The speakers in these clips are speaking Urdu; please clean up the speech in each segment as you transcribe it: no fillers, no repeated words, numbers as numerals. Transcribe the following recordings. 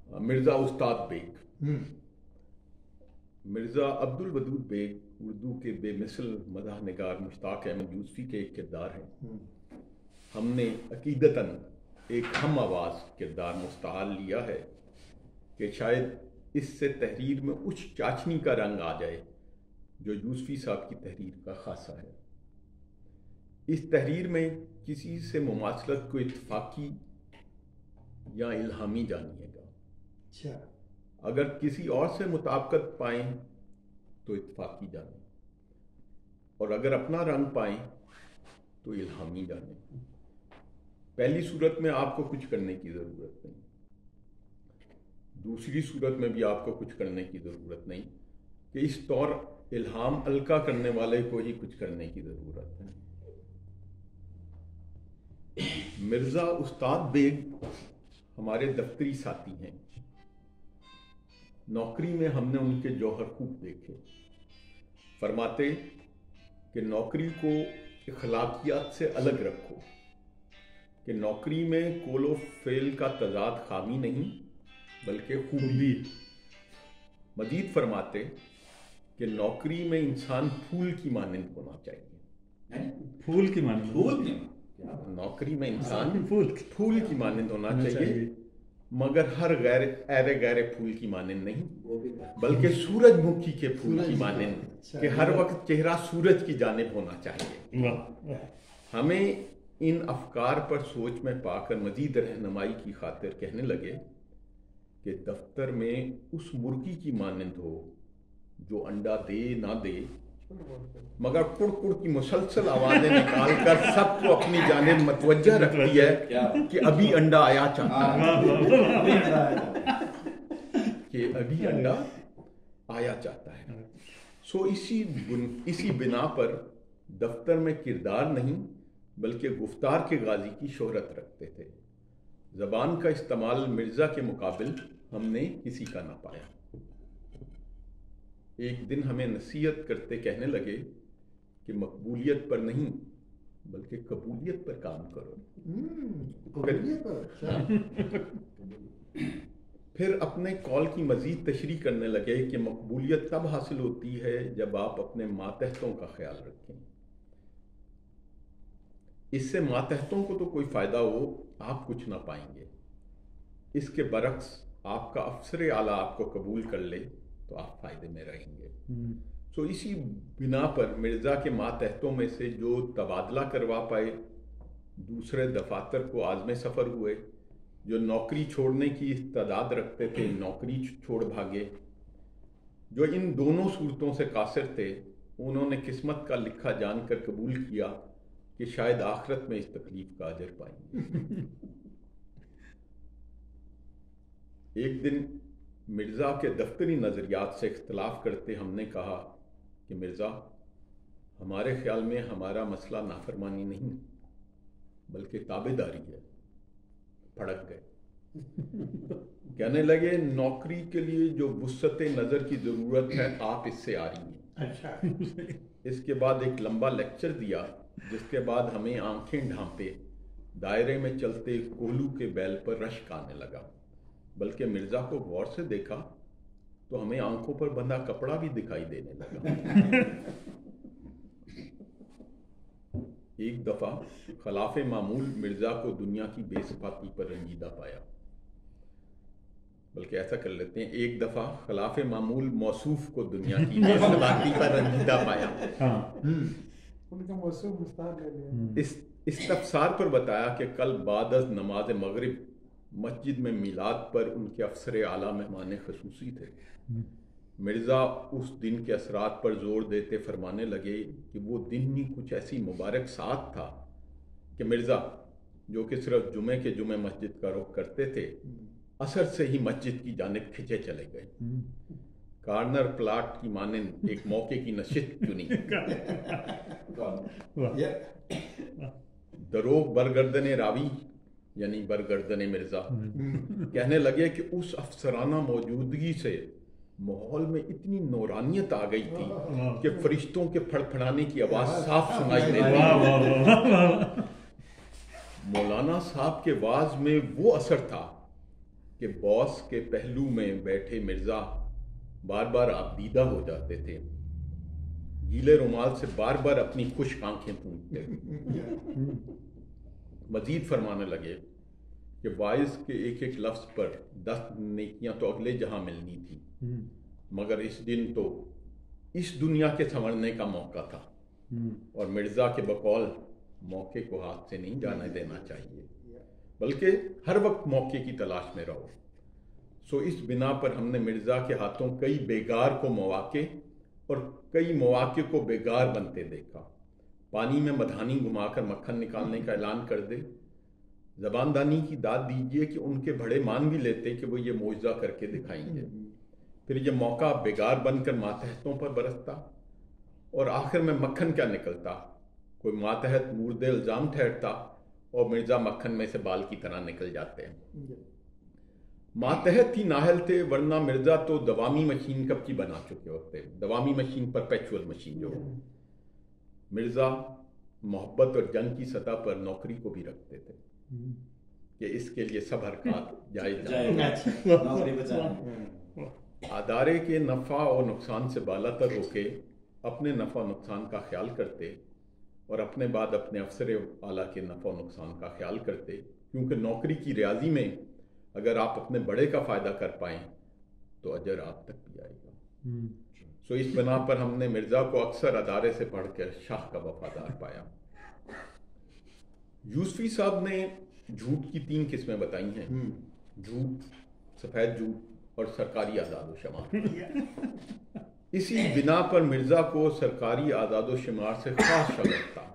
مرزا استاد بیگ. مرزا عبدالودود بیگ اردو کے بے مثل مداح نگار مشتاق احمد یوسفی کے ایک کردار ہیں. ہم نے عقیدتاً ایک ہم آواز کردار مستحال لیا ہے کہ شاید اس سے تحریر میں اس چاشنی کا رنگ آ جائے جو یوسفی صاحب کی تحریر کا خاصہ ہے. اس تحریر میں کسی سے مماثلت کو اتفاقی یا الہامی جانیے گا. اگر کسی اور سے مطابقت پائیں تو اتفاقی جانیں، اور اگر اپنا رنگ پائیں تو الہامی جانیں. پہلی صورت میں آپ کو کچھ کرنے کی ضرورت نہیں، دوسری صورت میں بھی آپ کو کچھ کرنے کی ضرورت نہیں کہ اس طور الہام القا کرنے والے کو ہی کچھ کرنے کی ضرورت ہے. مرزا استاد بیگ ہمارے دفتری ساتھی ہیں. نوکری میں ہم نے ان کے جوہر خوب دیکھے. فرماتے کہ نوکری کو اخلاقیات سے الگ رکھو، کہ نوکری میں قول و فعل کا تضاد خامی نہیں بلکہ خوبی. مزید فرماتے کہ نوکری میں انسان پھول کی مانند ہونا چاہیے. پھول کی مانند؟ نوکری میں انسان پھول کی مانند ہونا چاہیے، مگر ہر غیر پھول کی مانند نہیں بلکہ سورج مکھی کے پھول کی مانند، کہ ہر وقت چہرہ سورج کی جانب ہونا چاہیے. ہمیں ان افکار پر سوچ میں پا کر مزید رہنمائی کی خاطر کہنے لگے کہ دفتر میں اس مرغی کی مانند ہو جو انڈا دے نہ دے مگر کڑ کڑ کی مسلسل آوازیں نکال کر سب کو اپنی جانب متوجہ رکھتی ہے کہ ابھی انڈا آیا چاہتا ہے، کہ ابھی انڈا آیا چاہتا ہے. سو اسی بنا پر دفتر میں کردار نہیں بلکہ گفتار کے غازی کی شہرت رکھتے تھے. زبان کا استعمال مرزا کے مقابل ہم نے کسی کا نہ پایا. ایک دن ہمیں نصیحت کرتے کہنے لگے کہ مقبولیت پر نہیں بلکہ قبولیت پر کام کرو. پھر اپنے قول کی مزید تشریح کرنے لگے کہ مقبولیت تب حاصل ہوتی ہے جب آپ اپنے ماتحتوں کا خیال رکھیں. اس سے ماتحتوں کو تو کوئی فائدہ ہو آپ کچھ نہ پائیں گے. اس کے برعکس آپ کا افسر اعلیٰ آپ کو قبول کر لے تو آپ فائدے میں رہیں گے. سو اسی بنا پر مرزا کے ماتحتوں میں سے جو تبادلہ کروا پائے، دوسرے دفاتر کو عازم سفر ہوئے، جو نوکری چھوڑنے کی استعداد رکھتے تھے نوکری چھوڑ بھاگے، جو ان دونوں صورتوں سے قاصر تھے انہوں نے قسمت کا لکھا جان کر قبول کیا کہ شاید آخرت میں اس تکلیف کا اجر پائیں گے. ایک دن مرزا کے دفتری نظریات سے اختلاف کرتے ہم نے کہا کہ مرزا، ہمارے خیال میں ہمارا مسئلہ نافرمانی نہیں بلکہ تابعداری ہے. پھڑک گئے. کہنے لگے نوکری کے لیے جو وسعت نظر کی ضرورت ہے آپ اس سے آ رہی ہیں. اس کے بعد ایک لمبا لیکچر دیا جس کے بعد ہمیں آنکھیں ڈھانپے دائرے میں چلتے کولو کے بیل پر رشک آنے لگا. بلکہ مرزا کو غور سے دیکھا تو ہمیں آنکھوں پر بندھا کپڑا بھی دکھائی دینے لگا. ایک دفعہ خلاف معمول مرزا کو دنیا کی بے صفاتی پر رنجیدہ پایا. بلکہ ایسا کر لیتے ہیں، ایک دفعہ خلاف معمول موصوف کو دنیا کی بے صفاتی پر رنجیدہ پایا. ان کا موصوف مستعار لے لیا. اس تفسار پر بتایا کہ کل بعد از نماز مغرب مسجد میں میلاد پر ان کے افسر اعلیٰ مہمان خصوصی تھے. مرزا اس دن کے اثرات پر زور دیتے فرمانے لگے کہ وہ دن ہی کچھ ایسی مبارک ساتھ تھا کہ مرزا جو کہ صرف جمعے کے جمعے مسجد کا رخ کرتے تھے عصر سے ہی مسجد کی جانب کھنچے چلے گئے. کارنر پلاٹ کی مانند ایک موقع کی نشست چنی. دروغ برگردن راوی یعنی برگردن مرزا کہنے لگے کہ اس افسرانہ موجودگی سے ماحول میں اتنی نورانیت آ گئی تھی کہ فرشتوں کے پھڑ پھڑانے کی آواز صاف سنائی دیتی. مولانا صاحب کے واعظ میں وہ اثر تھا کہ باس کے پہلو میں بیٹھے مرزا بار بار آپ دیدہ ہو جاتے تھے، گیلے رومال سے بار بار اپنی خشک آنکھیں پونچھتے تھے۔ مزید فرمانے لگے کہ وائز کے ایک ایک لفظ پر 10 نیکیاں تو اگلے جہاں ملنی تھی، مگر اس دن تو اس دنیا کے سنورنے کا موقع تھا، اور مرزا کے بقول موقع کو ہاتھ سے نہیں جانے دینا چاہیے، بلکہ ہر وقت موقع کی تلاش میں رہو۔ سو اس بنا پر ہم نے مرزا کے ہاتھوں کئی بیگار کو مواقع اور کئی مواقع کو بیگار بنتے دیکھا۔ پانی میں مدھانی گھما کر مکھن نکالنے کا اعلان کر دے، زبان دانی کی داد دیجئے کہ ان کے بڑے مان بھی لیتے کہ وہ یہ معجزہ کر کے دکھائیں گے، پھر یہ موقع بیگار بن کر ماتحتوں پر برستا، اور آخر میں مکھن کیا نکلتا، کوئی ماتحت مورد الزام ٹھہرتا اور مرزا مکھن میں سے بال کی طرح نکل جاتے ہیں۔ ماتحت ہی نااہل تھے، ورنہ مرزا تو دوامی مشین کب کی بنا چکے ہوتے، دوامی مشین، پرپیچول مشین جو ہو۔ مرزا محبت اور جنگ کی سطح پر نوکری کو بھی رکھتے تھے کہ اس کے لیے سب حرکات جائز ادارے کے نفع اور نقصان سے بالا تر ہو کے اپنے نفع و نقصان کا خیال کرتے، اور اپنے بعد اپنے افسر اعلیٰ کے نفع و نقصان کا خیال کرتے، کیونکہ نوکری کی ریاضی میں اگر آپ اپنے بڑے کا فائدہ کر پائیں تو اجر آپ تک بھی آئے گا۔ سو اس بنا پر ہم نے مرزا کو اکثر ادارے سے پڑھ کر شاہ کا وفادار پایا۔ یوسفی صاحب نے جھوٹ کی 3 قسمیں بتائی ہیں، جھوٹ، سفید جھوٹ اور سرکاری اعداد و شمار۔ اسی بنا پر مرزا کو سرکاری اعداد و شمار سے خاص شغف تھا۔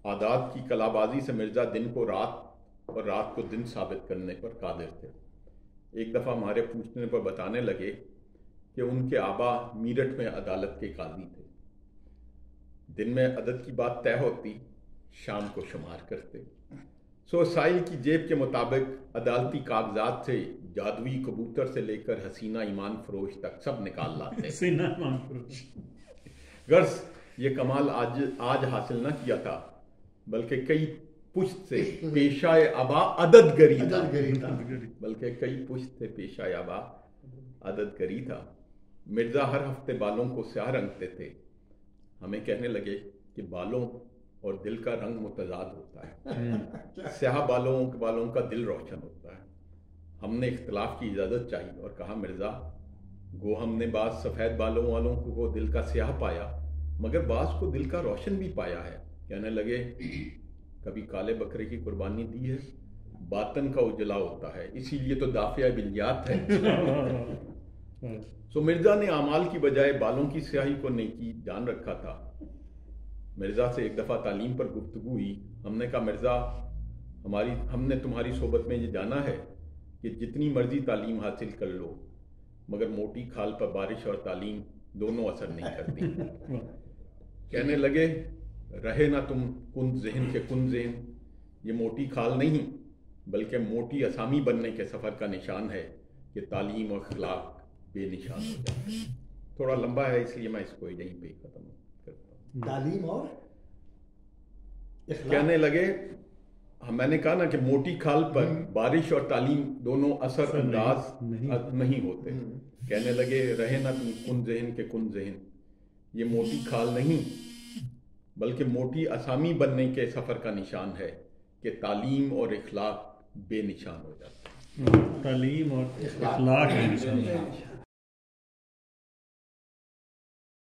اعداد کی کلا بازی سے مرزا دن کو رات اور رات کو دن ثابت کرنے پر قادر تھے۔ ایک دفعہ ہمارے پوچھنے پر بتانے لگے کہ ان کے آبا میرٹھ میں عدالت کے قاضی تھے، دن میں عدد کی بات طے ہوتی، شام کو شمار کرتے۔ سو سائل کی جیب کے مطابق عدالتی کاغذات سے جادوئی کبوتر سے لے کر حسینہ ایمان فروش تک سب نکال لاتے۔ غرض یہ کمال آج حاصل نہ کیا تھا، بلکہ کئی پشت سے پیشہ آبا عدد گری تھا، بلکہ کئی پشت سے پیشہ آبا عدد گری تھا۔ مرزا ہر ہفتے بالوں کو سیاہ رنگتے تھے۔ ہمیں کہنے لگے کہ بالوں اور دل کا رنگ متضاد ہوتا ہے، سیاہ بالوں کا دل روشن ہوتا ہے۔ ہم نے اختلاف کی اجازت چاہی اور کہا مرزا، گو ہم نے بعض سفید بالوں والوں کو دل کا سیاہ پایا، مگر بعض کو دل کا روشن بھی پایا ہے۔ کہنے لگے کبھی کالے بکرے کی قربانی دی ہے، باطن کا اجلا ہوتا ہے، اسی لیے تو دافعہ بلیات ہے۔ سو مرزا نے اعمال کی بجائے بالوں کی سیاہی کو نیکی جان رکھا تھا۔ مرزا سے ایک دفعہ تعلیم پر گفتگو ہوئی۔ ہم نے کہا مرزا، ہم نے تمہاری صحبت میں یہ جانا ہے کہ جتنی مرضی تعلیم حاصل کر لو، مگر موٹی کھال پر بارش اور تعلیم دونوں اثر نہیں کرتی۔ کہنے لگے رہے نہ تم کن ذہن کے کن ذہن، یہ موٹی کھال نہیں بلکہ موٹی اسامی بننے کے سفر کا نشان ہے کہ تعلیم اور اخلاق بے نشان ہو جائے۔ تھوڑا لمبا ہے اس لیے میں اس کو یہیں پہ ختم کرتا ہوں۔ تعلیم اور کہنے لگے، میں نے کہا نا کہ موٹی کھال پر بارش اور تعلیم دونوں اثر انداز نہیں ہوتے۔ کہنے لگے رہے نہ تم کن ذہن کے کن ذہن، یہ موٹی کھال نہیں بلکہ موٹی اسامی بننے کے سفر کا نشان ہے کہ تعلیم اور اخلاق بے نشان ہو جاتے ہیں۔ تعلیم اور اخلاق بے نشان